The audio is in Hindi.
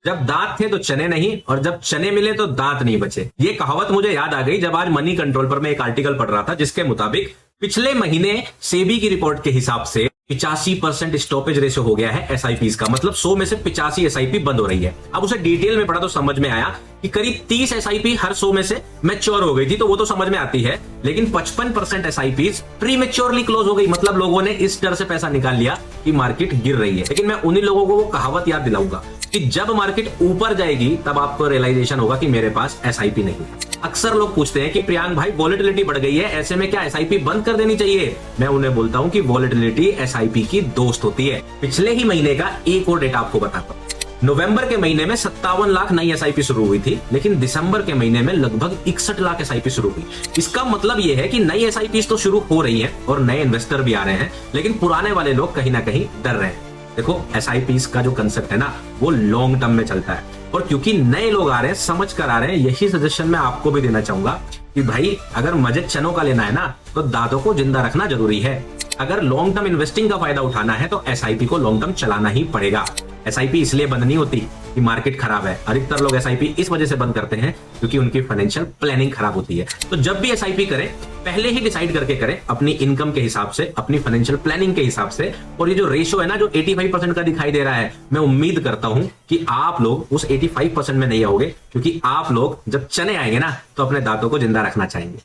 जब दांत थे तो चने नहीं, और जब चने मिले तो दांत नहीं बचे। ये कहावत मुझे याद आ गई जब आज मनी कंट्रोल पर मैं एक आर्टिकल पढ़ रहा था, जिसके मुताबिक पिछले महीने सेबी की रिपोर्ट के हिसाब से 85% स्टॉपेज रेशियो हो गया है एसआईपीज का। मतलब 100 में से 85 एसआईपी बंद हो रही है। अब उसे डिटेल में पढ़ा तो समझ में आया कि करीब 30 एसआईपी हर 100 में से मैच्योर हो गई थी, तो वो तो समझ में आती है। लेकिन 55% एसआईपीज प्रीमेच्योरली क्लोज हो गई। मतलब लोगों ने इस डर से पैसा निकाल लिया कि मार्केट गिर रही है। लेकिन मैं उन्हीं लोगों को वो कहावत याद दिलाऊंगा कि जब मार्केट ऊपर जाएगी तब आपको रियलाइजेशन होगा कि मेरे पास एसआईपी नहीं है। अक्सर लोग पूछते हैं कि प्रियांक भाई वॉलेटिलिटी बढ़ गई है, ऐसे में क्या एसआईपी बंद कर देनी चाहिए? मैं उन्हें बोलता हूं कि वॉलेटिलिटी एसआईपी की दोस्त होती है। पिछले ही महीने का एक और डेटा आपको बताता हूं। नवंबर के महीने में 57 लाख नई एसआईपी शुरू हुई थी, लेकिन दिसंबर के महीने में लगभग 61 लाख एसआईपी शुरू हुई। इसका मतलब यह है कि नई एसआईपी तो शुरू हो रही है और नए इन्वेस्टर भी आ रहे हैं, लेकिन पुराने वाले लोग कहीं ना कहीं डर रहे हैं। देखो, एसआईपी का जो कंसेप्ट है ना, वो लॉन्ग टर्म में चलता है, और क्योंकि नए लोग आ रहे हैं, समझ कर आ रहे हैं, यही सजेशन मैं आपको भी देना चाहूंगा कि भाई अगर मजे चनों का लेना है ना, तो दांतों को जिंदा रखना जरूरी है। अगर लॉन्ग टर्म इन्वेस्टिंग का फायदा उठाना है तो एसआईपी को लॉन्ग टर्म चलाना ही पड़ेगा। एसआईपी इसलिए बंद नहीं होती कि मार्केट खराब है। अधिकतर लोग एसआईपी इस वजह से बंद करते हैं क्योंकि उनकी फाइनेंशियल प्लानिंग खराब होती है। तो जब भी एसआईपी करें, पहले ही डिसाइड करके करें अपनी इनकम के हिसाब से, अपनी फाइनेंशियल प्लानिंग के हिसाब से। और ये जो रेशियो है ना, जो 85% का दिखाई दे रहा है, मैं उम्मीद करता हूं कि आप लोग उस 85% में नहीं आओगे, क्योंकि आप लोग जब चने आएंगे ना, तो अपने दांतों को जिंदा रखना चाहेंगे।